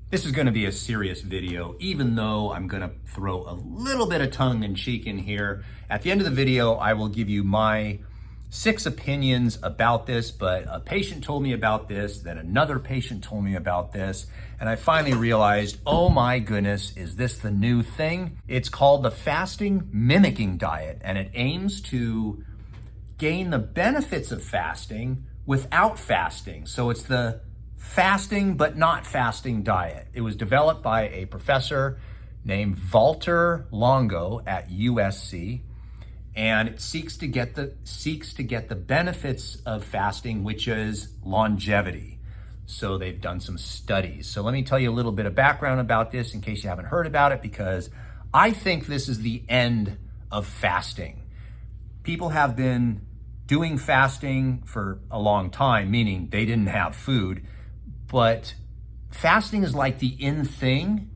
This is going to be a serious video, even though I'm going to throw a little bit of tongue in cheek in here. At the end of the video, I will give you my 6 opinions about this, but a patient told me about this, then another patient told me about this, and I finally realized, oh my goodness, is this the new thing? It's called the Fasting-Mimicking Diet, and it aims to gain the benefits of fasting without fasting. So it's the fasting but not fasting diet. It was developed by a professor named Walter Longo at USC, and it seeks to get the benefits of fasting, which is longevity. So they've done some studies. So let me tell you a little bit of background about this in case you haven't heard about it, because I think this is the end of fasting. People have been doing fasting for a long time, meaning they didn't have food. But fasting is like the in thing,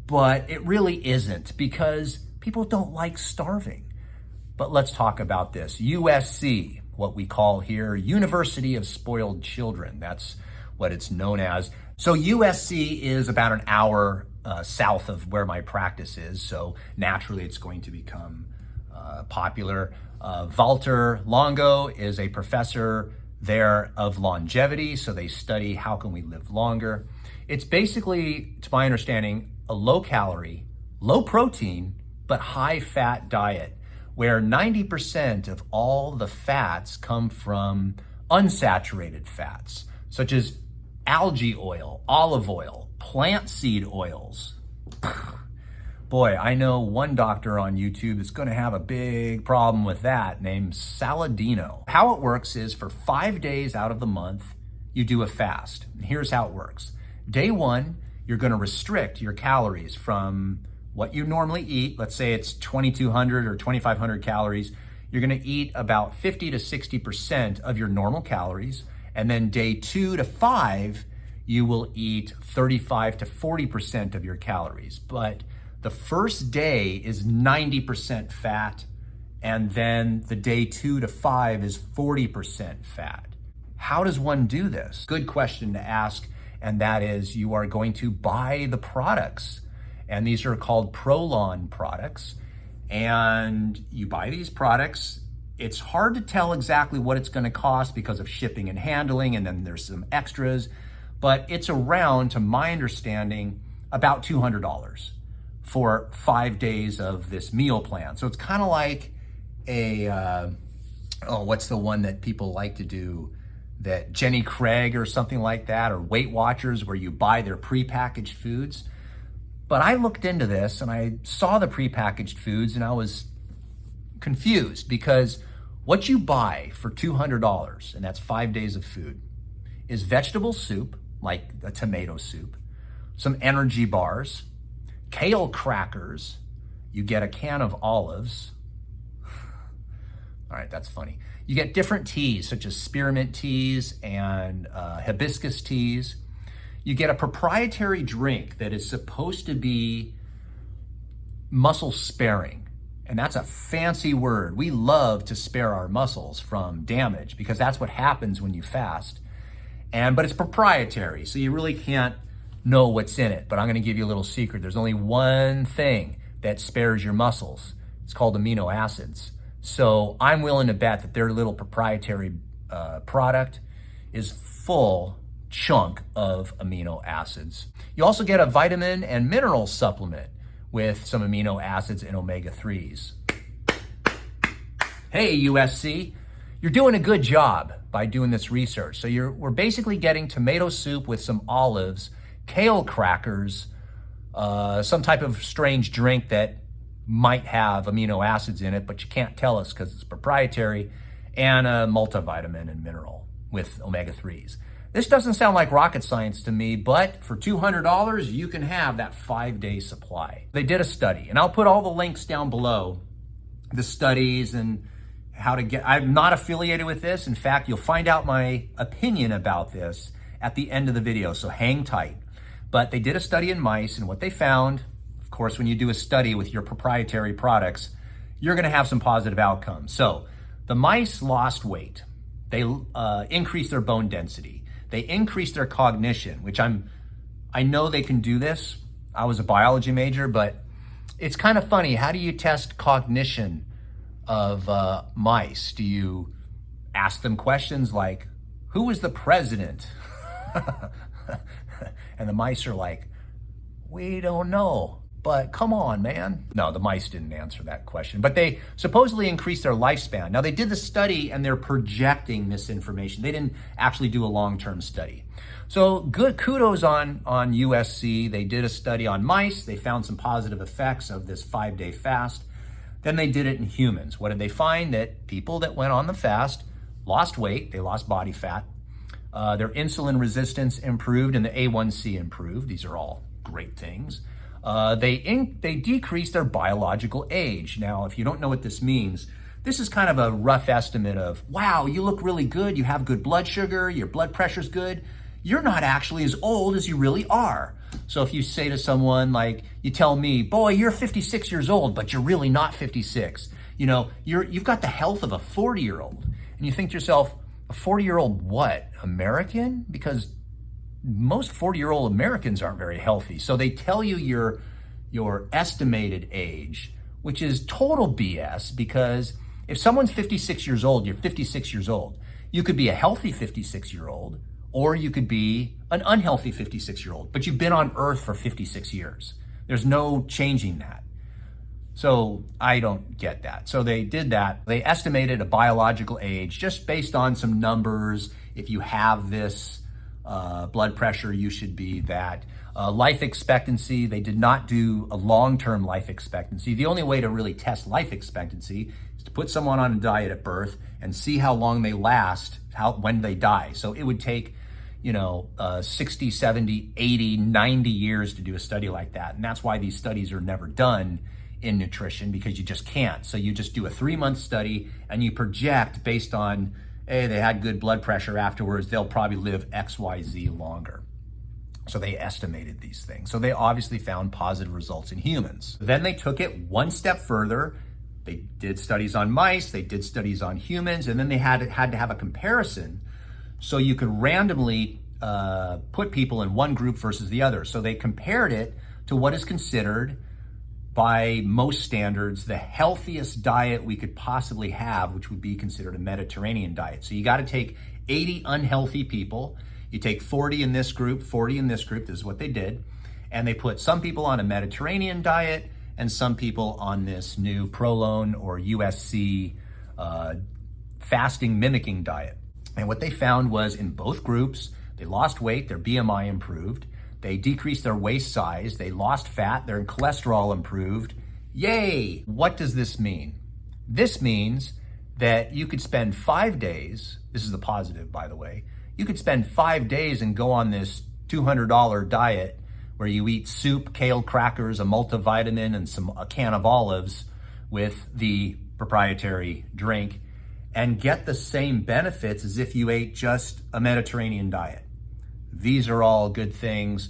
but it really isn't, because people don't like starving. But let's talk about this. USC, what we call here, University of Spoiled Children. That's what it's known as. So USC is about an hour south of where my practice is. So naturally it's going to become popular. Walter Longo is a professor there of longevity, so they study how can we live longer. It's basically, to my understanding, a low calorie, low protein, but high fat diet, where 90% of all the fats come from unsaturated fats, such as algae oil, olive oil, plant seed oils. Boy, I know one doctor on YouTube that's going to have a big problem with that, named Saladino. How it works is for 5 days out of the month, you do a fast. And here's how it works. Day 1, you're going to restrict your calories from what you normally eat. Let's say it's 2,200 or 2,500 calories. You're going to eat about 50 to 60% of your normal calories. And then day 2 to 5, you will eat 35 to 40% of your calories. But the first day is 90% fat, and then the day 2 to 5 is 40% fat. How does one do this? Good question to ask, and that is, you are going to buy the products, and these are called Prolon products, and you buy these products. It's hard to tell exactly what it's going to cost because of shipping and handling, and then there's some extras, but it's around, to my understanding, about $200 for 5 days of this meal plan. So it's kind of like a, what's the one that people like to do, that Jenny Craig or something like that, or Weight Watchers, where you buy their prepackaged foods. But I looked into this and I saw the prepackaged foods and I was confused, because what you buy for $200, and that's 5 days of food, is vegetable soup, like a tomato soup, some energy bars, kale crackers, you get a can of olives. All right, that's funny. You get different teas, such as spearmint teas and hibiscus teas. You get a proprietary drink that is supposed to be muscle sparing. And that's a fancy word. We love to spare our muscles from damage, because that's what happens when you fast. But it's proprietary, so you really can't know what's in it. But I'm going to give you a little secret. There's only one thing that spares your muscles. It's called amino acids. So I'm willing to bet that their little proprietary product is full chunk of amino acids. You also get a vitamin and mineral supplement with some amino acids and omega-3s. Hey, USC, you're doing a good job by doing this research. So we're basically getting tomato soup with some olives, kale crackers, some type of strange drink that might have amino acids in it, but you can't tell us because it's proprietary, and a multivitamin and mineral with omega-3s. This doesn't sound like rocket science to me, but for $200, you can have that 5-day supply. They did a study, and I'll put all the links down below, the studies and how to get. I'm not affiliated with this. In fact, you'll find out my opinion about this at the end of the video, so hang tight. But they did a study in mice, and what they found, of course, when you do a study with your proprietary products, you're going to have some positive outcomes. So the mice lost weight. They increased their bone density. They increased their cognition, which I'm I know they can do this. I was a biology major, but it's kind of funny. How do you test cognition of mice? Do you ask them questions like, who is the president? And the mice are like, we don't know, but come on, man. No, the mice didn't answer that question, but they supposedly increased their lifespan. Now they did the study and they're projecting this information. They didn't actually do a long-term study. So good kudos on USC. They did a study on mice. They found some positive effects of this 5-day fast. Then they did it in humans. What did they find? That people that went on the fast lost weight, they lost body fat, their insulin resistance improved and the A1C improved. These are all great things. They decreased their biological age. Now, if you don't know what this means, this is kind of a rough estimate of, wow, you look really good, you have good blood sugar, your blood pressure's good. You're not actually as old as you really are. So if you say to someone like, you tell me, boy, you're 56 years old, but you're really not 56. You know, you've got the health of a 40-year-old. And you think to yourself, a 40-year-old what? American? Because most 40-year-old Americans aren't very healthy. So they tell you your estimated age, which is total BS, because if someone's 56 years old, you're 56 years old. You could be a healthy 56-year-old, or you could be an unhealthy 56-year-old, but you've been on Earth for 56 years. There's no changing that. So I don't get that. So they did that. They estimated a biological age just based on some numbers. If you have this blood pressure, you should be that. Life expectancy, they did not do a long-term life expectancy. The only way to really test life expectancy is to put someone on a diet at birth and see how long they last, when they die. So it would take 60, 70, 80, 90 years to do a study like that. And that's why these studies are never done in nutrition, because you just can't. So you just do a 3-month study and you project based on, hey, they had good blood pressure afterwards, they'll probably live XYZ longer. So they estimated these things. So they obviously found positive results in humans. Then they took it one step further. They did studies on mice, they did studies on humans, and then they had to have a comparison so you could randomly put people in one group versus the other. So they compared it to what is considered, by most standards, the healthiest diet we could possibly have, which would be considered a Mediterranean diet. So you got to take 80 unhealthy people, you take 40 in this group, 40 in this group, this is what they did, and they put some people on a Mediterranean diet and some people on this new Prolone or USC fasting-mimicking diet. And what they found was in both groups, they lost weight, their BMI improved, they decreased their waist size, they lost fat, their cholesterol improved. Yay! What does this mean? This means that you could spend 5 days, this is the positive, by the way, you could spend 5 days and go on this $200 diet where you eat soup, kale crackers, a multivitamin, and a can of olives with the proprietary drink, and get the same benefits as if you ate just a Mediterranean diet. These are all good things.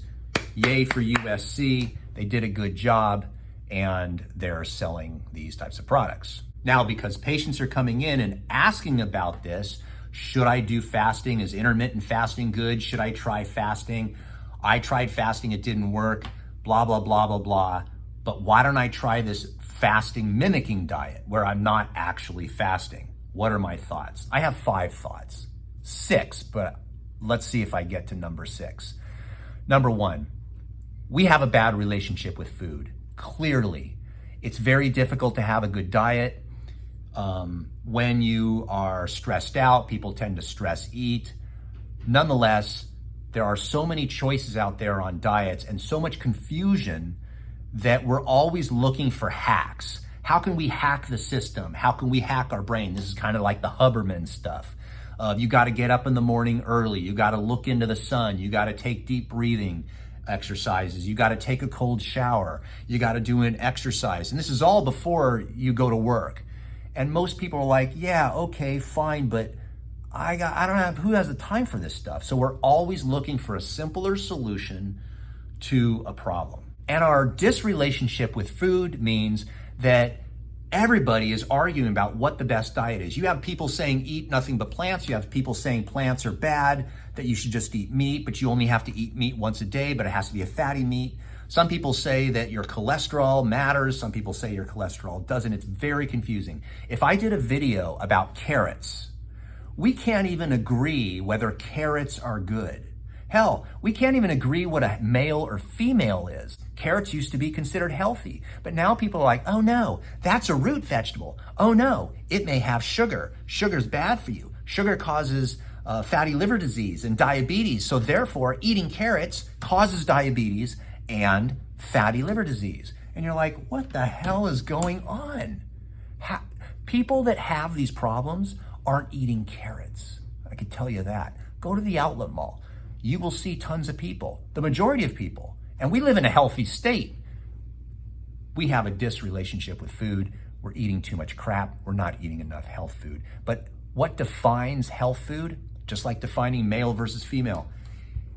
Yay for USC. They did a good job and they're selling these types of products. Now, because patients are coming in and asking about this, should I do fasting? Is intermittent fasting good? Should I try fasting? I tried fasting, it didn't work, blah, blah, blah, blah, blah. But why don't I try this fasting mimicking diet where I'm not actually fasting? What are my thoughts? I have 5 thoughts, 6, but let's see if I get to number 6. Number 1, we have a bad relationship with food. Clearly, it's very difficult to have a good diet. When you are stressed out, people tend to stress eat. Nonetheless, there are so many choices out there on diets and so much confusion that we're always looking for hacks. How can we hack the system? How can we hack our brain? This is kind of like the Huberman stuff. You got to get up in the morning early. You got to look into the sun. You got to take deep breathing exercises. You got to take a cold shower. You got to do an exercise. And this is all before you go to work. And most people are like, yeah, okay, fine, but I don't have, who has the time for this stuff? So we're always looking for a simpler solution to a problem. And our disrelationship with food means that Everybody is arguing about what the best diet is. You have people saying eat nothing but plants. You have people saying plants are bad, that you should just eat meat, but you only have to eat meat once a day, but it has to be a fatty meat. Some people say that your cholesterol matters. Some people say your cholesterol doesn't. It's very confusing. If I did a video about carrots, we can't even agree whether carrots are good. Hell, we can't even agree what a male or female is. Carrots used to be considered healthy, but now people are like, oh no, that's a root vegetable. Oh no, it may have sugar. Sugar's bad for you. Sugar causes fatty liver disease and diabetes. So therefore, eating carrots causes diabetes and fatty liver disease. And you're like, what the hell is going on? People that have these problems aren't eating carrots. I can tell you that. Go to the outlet mall. You will see tons of people, the majority of people, and we live in a healthy state. We have a disrelationship with food. We're eating too much crap. We're not eating enough health food. But what defines health food? Just like defining male versus female,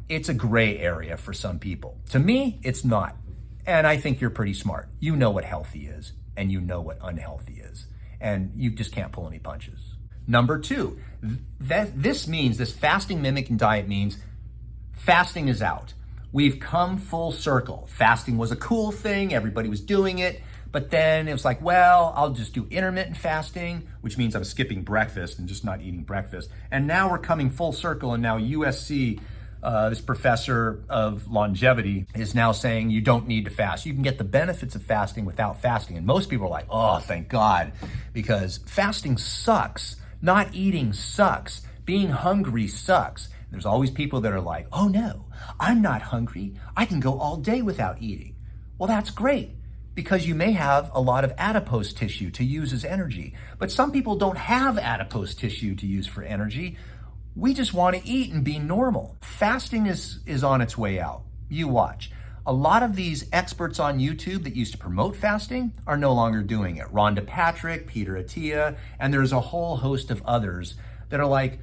it's a gray area for some people. To me, it's not. And I think you're pretty smart. You know what healthy is, and you know what unhealthy is. And you just can't pull any punches. Number two, this fasting mimicking diet means fasting is out. We've come full circle. Fasting was a cool thing. Everybody was doing it. But then it was like, well, I'll just do intermittent fasting, which means I'm skipping breakfast and just not eating breakfast. And now we're coming full circle. And now USC, this professor of longevity, is now saying you don't need to fast. You can get the benefits of fasting without fasting. And most people are like, oh, thank God, because fasting sucks. Not eating sucks. Being hungry sucks. There's always people that are like, oh no, I'm not hungry. I can go all day without eating. Well, that's great, because you may have a lot of adipose tissue to use as energy. But some people don't have adipose tissue to use for energy. We just want to eat and be normal. Fasting is on its way out. You watch. A lot of these experts on YouTube that used to promote fasting are no longer doing it. Rhonda Patrick, Peter Attia, and there's a whole host of others that are like,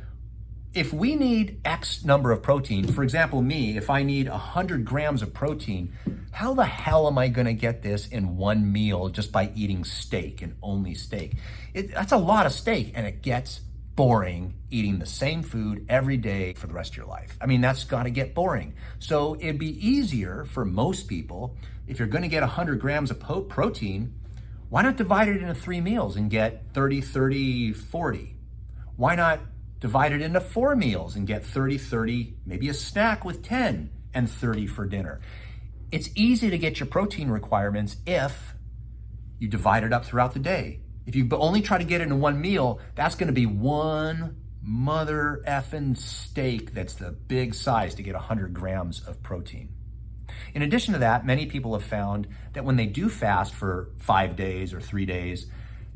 if we need X number of protein, for example, me, if I need 100 grams of protein, how the hell am I gonna get this in one meal just by eating steak and only steak? That's a lot of steak, and it gets boring eating the same food every day for the rest of your life. I mean, that's gotta get boring. So it'd be easier for most people, if you're gonna get 100 grams of protein, why not divide it into 3 meals and get 30, 30, 40? Why not divide it into 4 meals and get 30, 30, maybe a snack with 10 and 30 for dinner? It's easy to get your protein requirements if you divide it up throughout the day. If you only try to get it in one meal, that's gonna be one mother effing steak that's the big size to get 100 grams of protein. In addition to that, many people have found that when they do fast for 5 days or 3 days,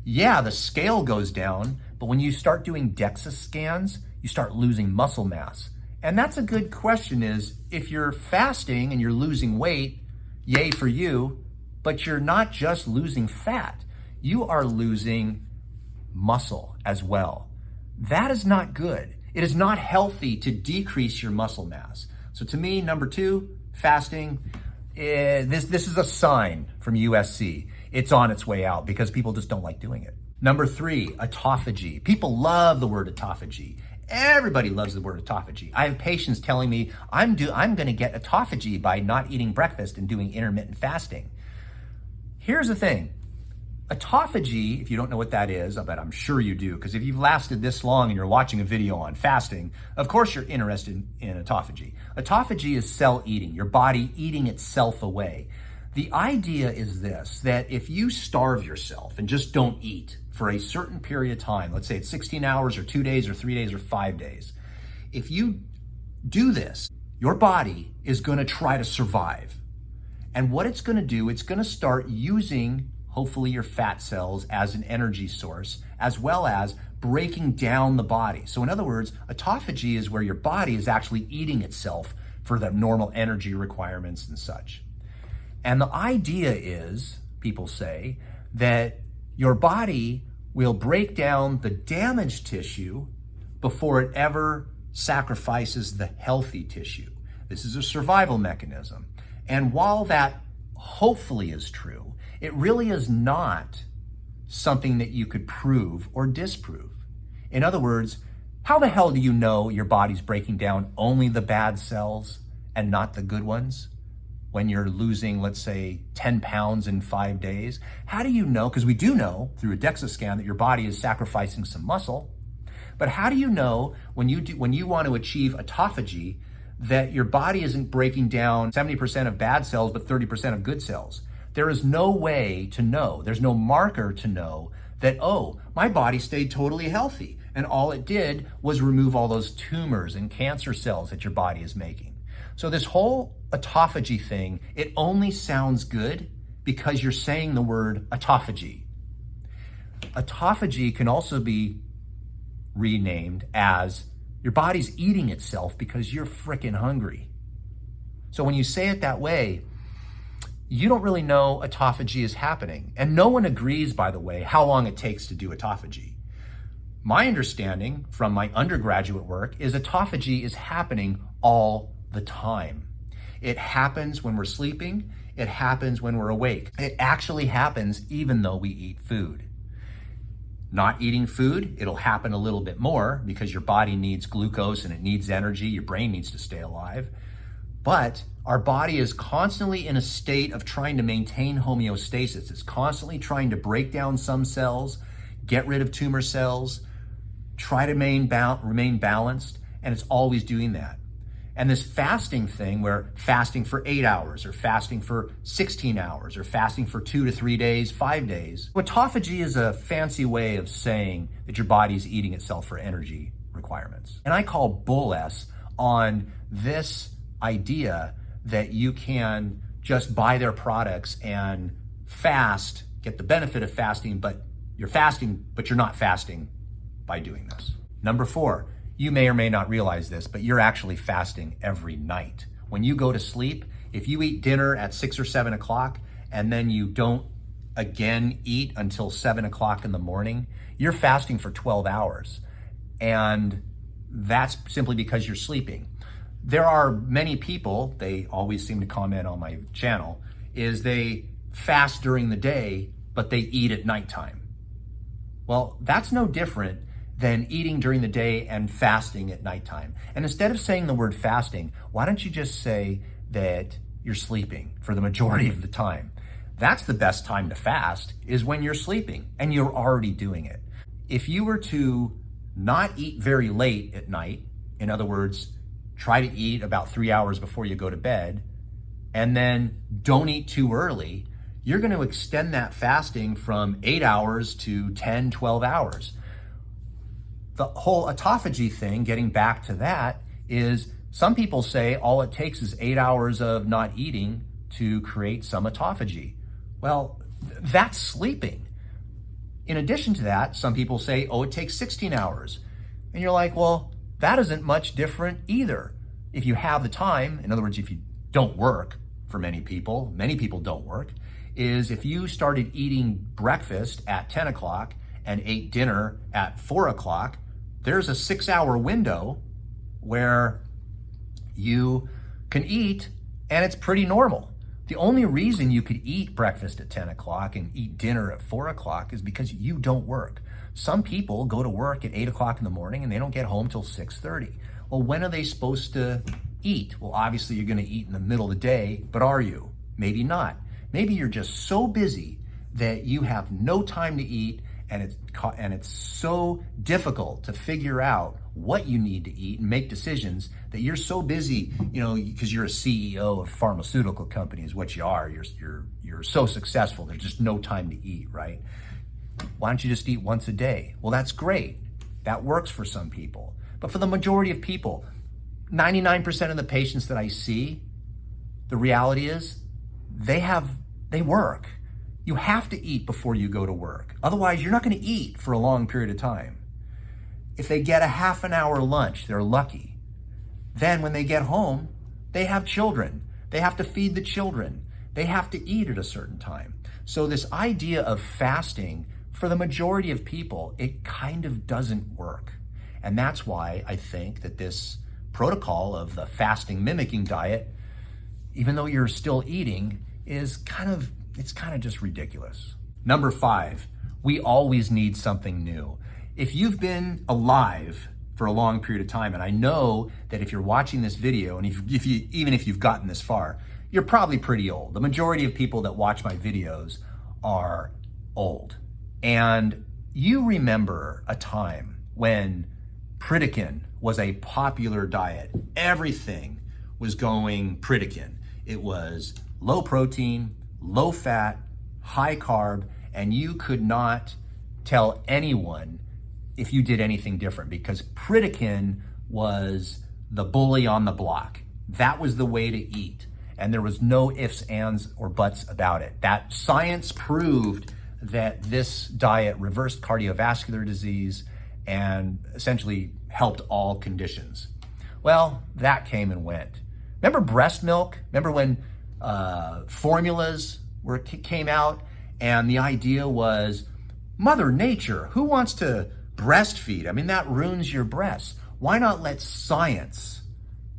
yeah, the scale goes down, but when you start doing DEXA scans, you start losing muscle mass. And that's a good question, is if you're fasting and you're losing weight, yay for you, but you're not just losing fat, you are losing muscle as well. That is not good. It is not healthy to decrease your muscle mass. So to me, number 2, fasting, this is a sign from USC. It's on its way out because people just don't like doing it. Number 3, autophagy. People love the word autophagy. Everybody loves the word autophagy. I have patients telling me, I'm gonna get autophagy by not eating breakfast and doing intermittent fasting. Here's the thing. Autophagy, if you don't know what that is, but I'm sure you do, because if you've lasted this long and you're watching a video on fasting, of course you're interested in autophagy. Autophagy is cell eating, your body eating itself away. The idea is this, that if you starve yourself and just don't eat for a certain period of time, let's say it's 16 hours or 2 days or 3 days or 5 days, if you do this, your body is gonna try to survive. And what it's gonna do, it's gonna start using hopefully your fat cells as an energy source, as well as breaking down the body. So in other words, autophagy is where your body is actually eating itself for the normal energy requirements and such. And the idea is, people say, that your body will break down the damaged tissue before it ever sacrifices the healthy tissue. This is a survival mechanism. And while that hopefully is true, it really is not something that you could prove or disprove. In other words, how the hell do you know your body's breaking down only the bad cells and not the good ones? When you're losing, let's say, 10 pounds in 5 days? How do you know? Because we do know through a DEXA scan that your body is sacrificing some muscle. But how do you know when you want to achieve autophagy that your body isn't breaking down 70% of bad cells but 30% of good cells? There is no way to know. There's no marker to know that, oh, my body stayed totally healthy and all it did was remove all those tumors and cancer cells that your body is making. So this whole autophagy thing, it only sounds good because you're saying the word autophagy. Autophagy can also be renamed as your body's eating itself because you're frickin' hungry. So when you say it that way, you don't really know autophagy is happening. And no one agrees, by the way, how long it takes to do autophagy. My understanding from my undergraduate work is autophagy is happening all the time. It happens when we're sleeping. It happens when we're awake. It actually happens even though we eat food. Not eating food, it'll happen a little bit more because your body needs glucose and it needs energy. Your brain needs to stay alive. But our body is constantly in a state of trying to maintain homeostasis. It's constantly trying to break down some cells, get rid of tumor cells, try to remain balanced, and it's always doing that. And this fasting thing, where fasting for 8 hours or fasting for 16 hours or fasting for 2 to 3 days, 5 days. Autophagy is a fancy way of saying that your body's eating itself for energy requirements. And I call bull S on this idea that you can just buy their products and fast, get the benefit of fasting, but you're not fasting by doing this. Number 4. You may or may not realize this, but you're actually fasting every night. When you go to sleep, if you eat dinner at 6 or 7 o'clock and then you don't again eat until 7 o'clock in the morning, you're fasting for 12 hours. And that's simply because you're sleeping. There are many people, they always seem to comment on my channel, is they fast during the day, but they eat at nighttime. Well, that's no different than eating during the day and fasting at nighttime. And instead of saying the word fasting, why don't you just say that you're sleeping for the majority of the time? That's the best time to fast, is when you're sleeping and you're already doing it. If you were to not eat very late at night, in other words, try to eat about 3 hours before you go to bed, and then don't eat too early, you're going to extend that fasting from 8 hours to 10, 12 hours. The whole autophagy thing, getting back to that, is some people say all it takes is 8 hours of not eating to create some autophagy. Well, that's sleeping. In addition to that, some people say, oh, it takes 16 hours. And you're like, well, that isn't much different either. If you have the time, in other words, if you don't work, for many people don't work, is if you started eating breakfast at 10 o'clock and ate dinner at 4 o'clock, there's a 6-hour window where you can eat and it's pretty normal. The only reason you could eat breakfast at 10 o'clock and eat dinner at 4 o'clock is because you don't work. Some people go to work at 8 o'clock in the morning and they don't get home till 6:30. Well, when are they supposed to eat? Well, obviously you're gonna eat in the middle of the day, but are you? Maybe not. Maybe you're just so busy that you have no time to eat, and it's so difficult to figure out what you need to eat and make decisions that you're so busy, because you're a CEO of a pharmaceutical company is what you are. You're so successful, there's just no time to eat, right? Why don't you just eat once a day? Well, that's great. That works for some people. But for the majority of people, 99% of the patients that I see, the reality is they work. You have to eat before you go to work. Otherwise, you're not going to eat for a long period of time. If they get a half an hour lunch, they're lucky. Then when they get home, they have children. They have to feed the children. They have to eat at a certain time. So this idea of fasting, for the majority of people, it kind of doesn't work. And that's why I think that this protocol of the fasting-mimicking diet, even though you're still eating, is kind of just ridiculous. Number 5, We always need something new. If you've been alive for a long period of time, and I know that if you're watching this video, and even if you've gotten this far, you're probably pretty old. The majority of people that watch my videos are old. And you remember a time when Pritkin was a popular diet. Everything was going Pritkin. It was low protein, low fat, high carb, and you could not tell anyone if you did anything different because Pritkin was the bully on the block. That was the way to eat. And there was no ifs, ands, or buts about it. That science proved that this diet reversed cardiovascular disease and essentially helped all conditions. Well, that came and went. Remember breast milk? Remember when formulas came out and the idea was Mother Nature, who wants to breastfeed? I mean, that ruins your breasts. Why not let science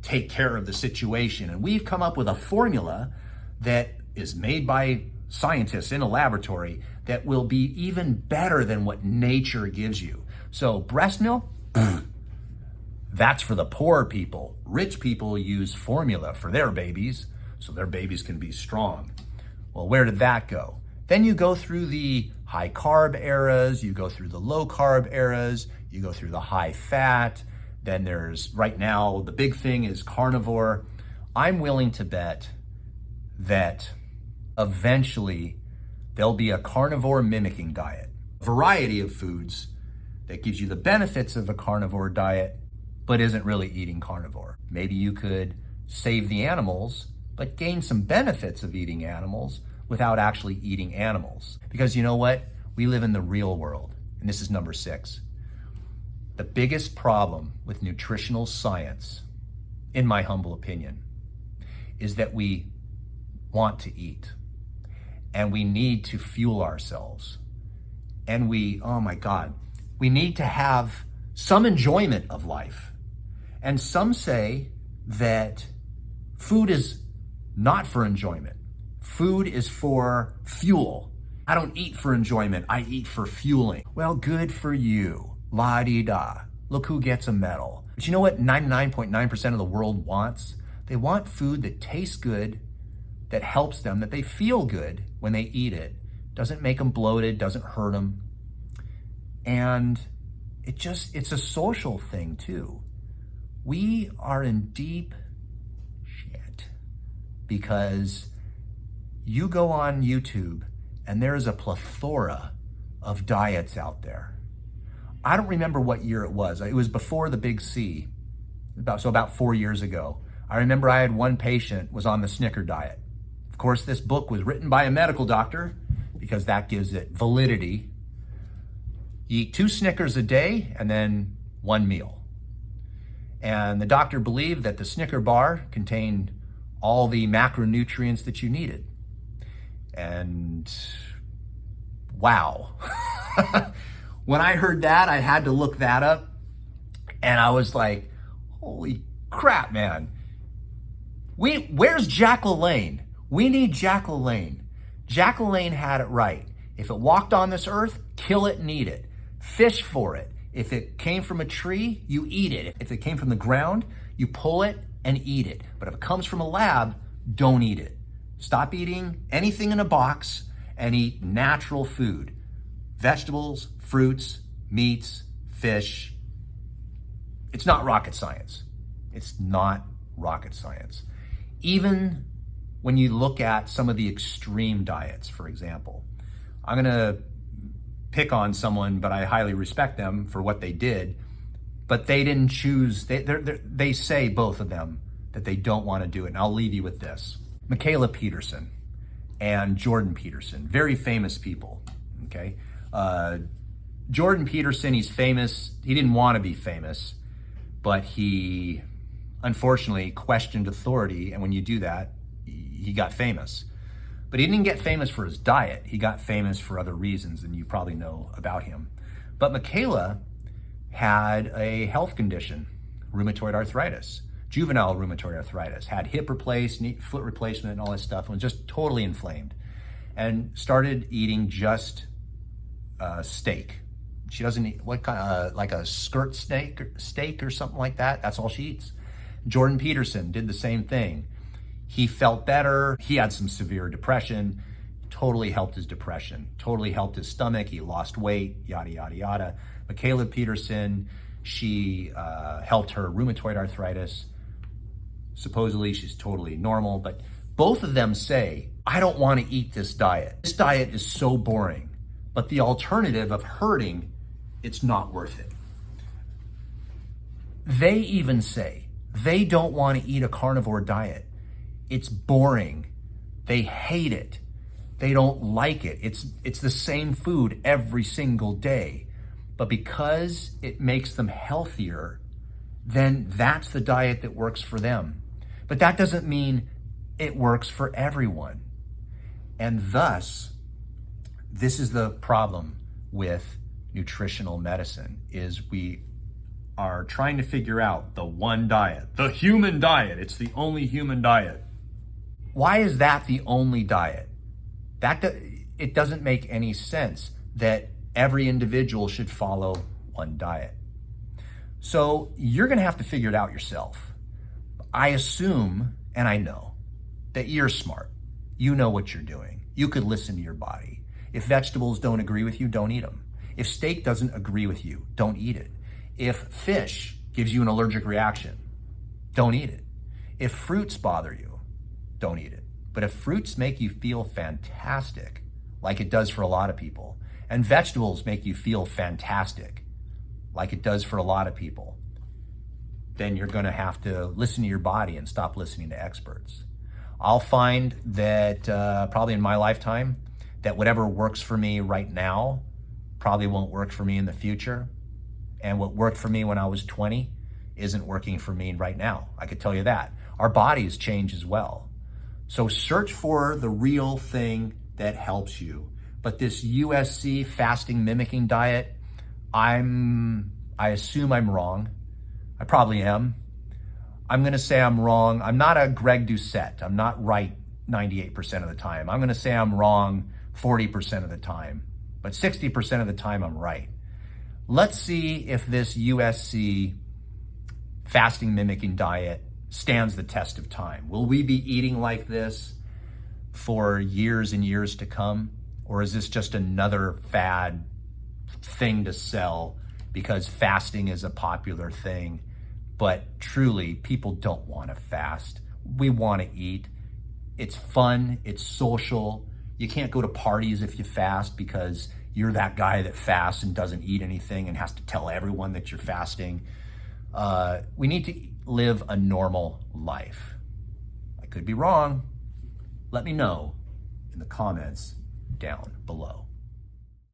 take care of the situation? And we've come up with a formula that is made by scientists in a laboratory that will be even better than what nature gives you. So breast milk, that's for the poor people. Rich people use formula for their babies so their babies can be strong. Well, where did that go? Then you go through the high carb eras, you go through the low carb eras, you go through the high fat. Then there's, right now, the big thing is carnivore. I'm willing to bet that eventually there'll be a carnivore mimicking diet. A variety of foods that gives you the benefits of a carnivore diet, but isn't really eating carnivore. Maybe you could save the animals, but gain some benefits of eating animals without actually eating animals. Because you know what? We live in the real world. And this is number 6. The biggest problem with nutritional science, in my humble opinion, is that we want to eat and we need to fuel ourselves. And oh my God, we need to have some enjoyment of life. And some say that food is not for enjoyment. Food is for fuel. I don't eat for enjoyment, I eat for fueling. Well, good for you. La-di-da. Look who gets a medal. But you know what 99.9% of the world wants? They want food that tastes good, that helps them, that they feel good when they eat it. Doesn't make them bloated, doesn't hurt them. And it's a social thing too. We are in deep shit because you go on YouTube and there is a plethora of diets out there. I don't remember what year it was. It was before the big C, about 4 years ago. I remember I had one patient was on the Snicker diet. Of course, this book was written by a medical doctor because that gives it validity. You eat 2 Snickers a day and then 1 meal. And the doctor believed that the Snicker bar contained all the macronutrients that you needed. And wow. When I heard that, I had to look that up. And I was like, holy crap, man. Where's Jack LaLanne? We need Jack LaLanne. Jack LaLanne had it right. If it walked on this earth, kill it and eat it. Fish for it. If it came from a tree, you eat it. If it came from the ground, you pull it and eat it. But if it comes from a lab, don't eat it. Stop eating anything in a box and eat natural food. Vegetables, fruits, meats, fish. It's not rocket science. It's not rocket science. Even when you look at some of the extreme diets, for example, I'm gonna pick on someone, but I highly respect them for what they did, but they didn't choose, they say, both of them, that they don't wanna do it. And I'll leave you with this. Michaela Peterson and Jordan Peterson, very famous people, okay? Jordan Peterson, he's famous. He didn't want to be famous, but he unfortunately questioned authority. And when you do that, he got famous. But he didn't get famous for his diet. He got famous for other reasons, and you probably know about him. But Michaela had a health condition, rheumatoid arthritis, juvenile rheumatoid arthritis, had hip replaced, knee, foot replacement, and all this stuff, and was just totally inflamed. And started eating just steak. She doesn't eat, what kind, like a skirt steak or something like that. That's all she eats. Jordan Peterson did the same thing. He felt better. He had some severe depression. Totally helped his depression. Totally helped his stomach. He lost weight, yada, yada, yada. Michaela Peterson, she helped her rheumatoid arthritis. Supposedly she's totally normal, but both of them say, I don't want to eat this diet. This diet is so boring, but the alternative of hurting, it's not worth it. They even say they don't want to eat a carnivore diet. It's boring. They hate it. They don't like it. It's the same food every single day. But because it makes them healthier, then that's the diet that works for them. But that doesn't mean it works for everyone. And thus, this is the problem with nutritional medicine, is we are trying to figure out the one diet, the human diet. It's the only human diet. Why is that the only diet? It doesn't make any sense that every individual should follow one diet. So you're going to have to figure it out yourself. I assume, and I know, that you're smart. You know what you're doing. You could listen to your body. If vegetables don't agree with you, don't eat them. If steak doesn't agree with you, don't eat it. If fish gives you an allergic reaction, don't eat it. If fruits bother you, don't eat it. But if fruits make you feel fantastic, like it does for a lot of people, and vegetables make you feel fantastic, like it does for a lot of people, then you're going to have to listen to your body and stop listening to experts. I'll find that probably in my lifetime, that whatever works for me right now probably won't work for me in the future. And what worked for me when I was 20 isn't working for me right now. I could tell you that. Our bodies change as well. So search for the real thing that helps you. But this USC fasting-mimicking diet, I assume I'm wrong. I probably am. I'm gonna say I'm wrong. I'm not a Greg Doucette. I'm not right 98% of the time. I'm gonna say I'm wrong 40% of the time, but 60% of the time I'm right. Let's see if this USC fasting-mimicking diet stands the test of time. Will we be eating like this for years and years to come? Or is this just another fad thing to sell because fasting is a popular thing? But truly, people don't want to fast. We want to eat. It's fun, it's social. You can't go to parties if you fast because you're that guy that fasts and doesn't eat anything and has to tell everyone that you're fasting. We need to live a normal life. I could be wrong. Let me know in the comments down below.